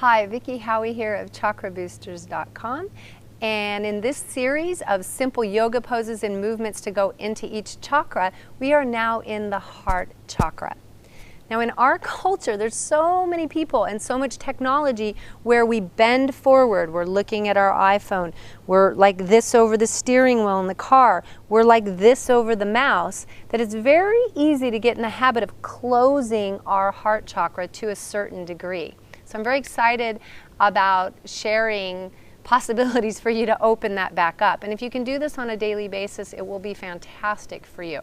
Hi, Vicki Howie here of ChakraBoosters.com, and in this series of simple yoga poses and movements to go into each chakra, we are now in the Heart Chakra. Now in our culture, there's so many people and so much technology where we bend forward. We're looking at our iPhone. We're like this over the steering wheel in the car. We're like this over the mouse, that it's very easy to get in the habit of closing our heart chakra to a certain degree. So I'm very excited about sharing possibilities for you to open that back up. And if you can do this on a daily basis, it will be fantastic for you.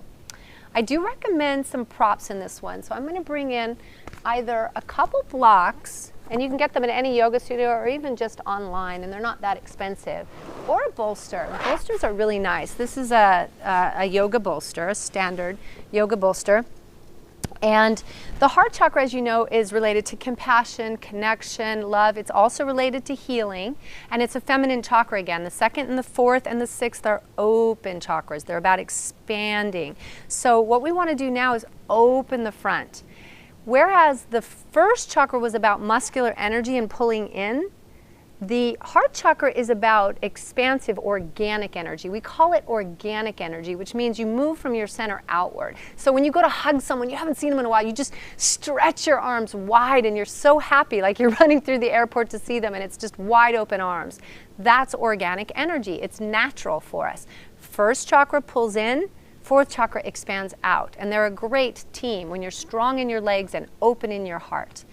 I do recommend some props in this one. So I'm going to bring in either a couple blocks, and you can get them in any yoga studio or even just online, and they're not that expensive, or a bolster. Bolsters are really nice. This is a yoga bolster, a standard yoga bolster. And the heart chakra, as you know, is related to compassion, connection, love. It's also related to healing, and it's a feminine chakra again. The second and the fourth and the sixth are open chakras. They're about expanding. So what we want to do now is open the front. Whereas the first chakra was about muscular energy and pulling in, the heart chakra is about expansive organic energy. We call it organic energy, which means you move from your center outward. So when you go to hug someone, you haven't seen them in a while, you just stretch your arms wide and you're so happy, like you're running through the airport to see them and it's just wide open arms. That's organic energy. It's natural for us. First chakra pulls in, fourth chakra expands out. And they're a great team when you're strong in your legs and open in your heart.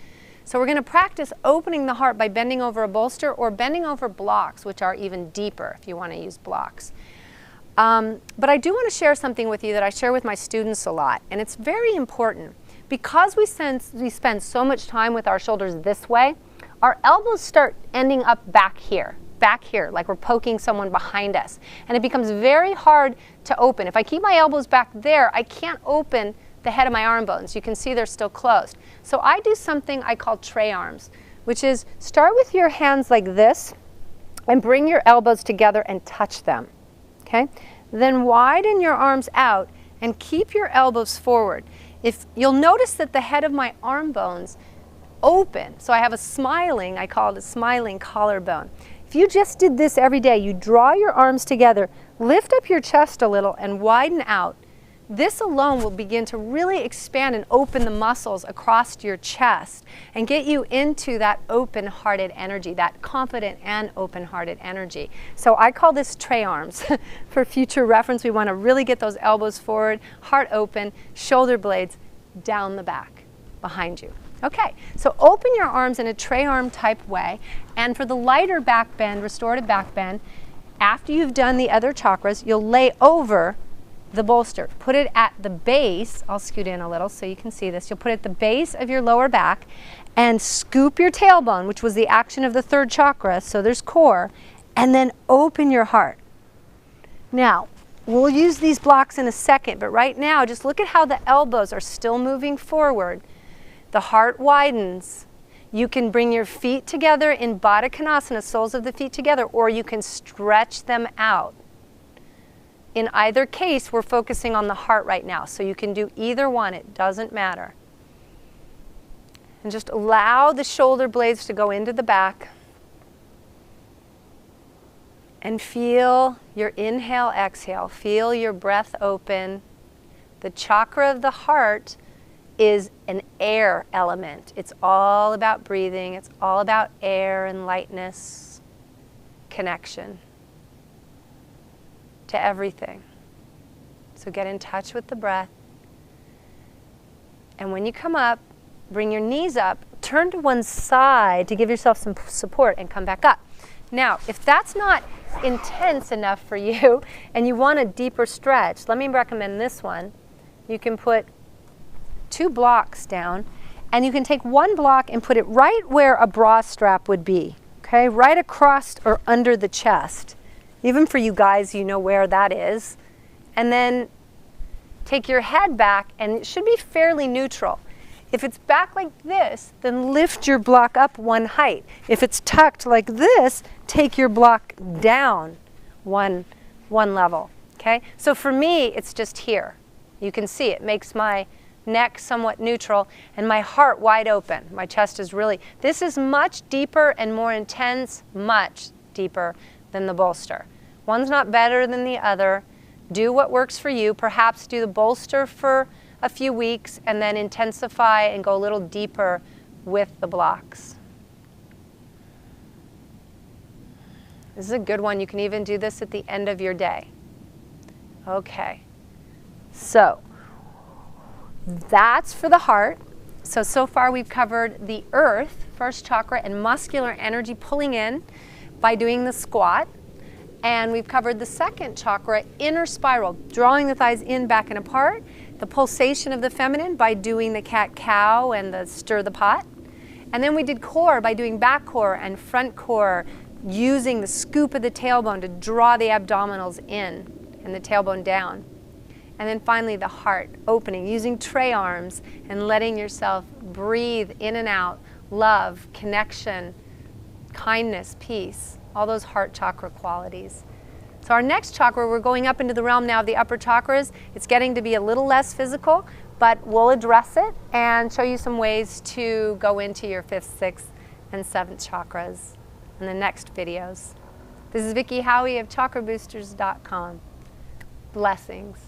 So we're going to practice opening the heart by bending over a bolster or bending over blocks, which are even deeper if you want to use blocks. But I do want to share something with you that I share with my students a lot, and it's very important. Because we spend so much time with our shoulders this way, our elbows start ending up back here, like we're poking someone behind us. And it becomes very hard to open. If I keep my elbows back there, I can't open the head of my arm bones. You can see they're still closed. So I do something I call tray arms, which is start with your hands like this and bring your elbows together and touch them. Okay? Then widen your arms out and keep your elbows forward. If you'll notice that the head of my arm bones open, so I have a smiling, I call it a smiling collarbone. If you just did this every day, you draw your arms together, lift up your chest a little and widen out. This alone will begin to really expand and open the muscles across your chest and get you into that open-hearted energy, that confident and open-hearted energy. So I call this tray arms. For future reference, we want to really get those elbows forward, heart open, shoulder blades down the back, behind you. Okay, so open your arms in a tray arm type way, and for the lighter back bend, restorative back bend, after you've done the other chakras, you'll lay over the bolster. Put it at the base. I'll scoot in a little so you can see this. You'll put it at the base of your lower back and scoop your tailbone, which was the action of the third chakra, so there's core, and then open your heart. Now, we'll use these blocks in a second, but right now, just look at how the elbows are still moving forward. The heart widens. You can bring your feet together in Baddha Konasana, soles of the feet together, or you can stretch them out. In either case, we're focusing on the heart right now, so you can do either one, it doesn't matter. And just allow the shoulder blades to go into the back. And feel your inhale, exhale. Feel your breath open. The chakra of the heart is an air element. It's all about breathing. It's all about air and lightness, connection to everything. So get in touch with the breath. And when you come up, bring your knees up, turn to one side to give yourself some support and come back up. Now, if that's not intense enough for you and you want a deeper stretch, let me recommend this one. You can put 2 blocks down and you can take one block and put it right where a bra strap would be, okay? Right across or under the chest. Even for you guys, you know where that is. And then take your head back, and it should be fairly neutral. If it's back like this, then lift your block up one height. If it's tucked like this, take your block down one level, okay? So for me, it's just here. You can see it makes my neck somewhat neutral, and my heart wide open. My chest is really, this is much deeper and more intense, much deeper than the bolster. One's not better than the other. Do what works for you. Perhaps do the bolster for a few weeks and then intensify and go a little deeper with the blocks. This is a good one. You can even do this at the end of your day. Okay. So that's for the heart. So far we've covered the earth, first chakra, and muscular energy pulling in by doing the squat. And we've covered the second chakra, inner spiral, drawing the thighs in, back, and apart. The pulsation of the feminine by doing the cat-cow and the stir the pot. And then we did core by doing back core and front core, using the scoop of the tailbone to draw the abdominals in and the tailbone down. And then finally the heart, opening, using tray arms and letting yourself breathe in and out, love, connection, kindness, peace, all those heart chakra qualities. So our next chakra, we're going up into the realm now of the upper chakras. It's getting to be a little less physical, but we'll address it and show you some ways to go into your 5th, 6th, and 7th chakras in the next videos. This is Vicki Howie of chakraboosters.com. Blessings.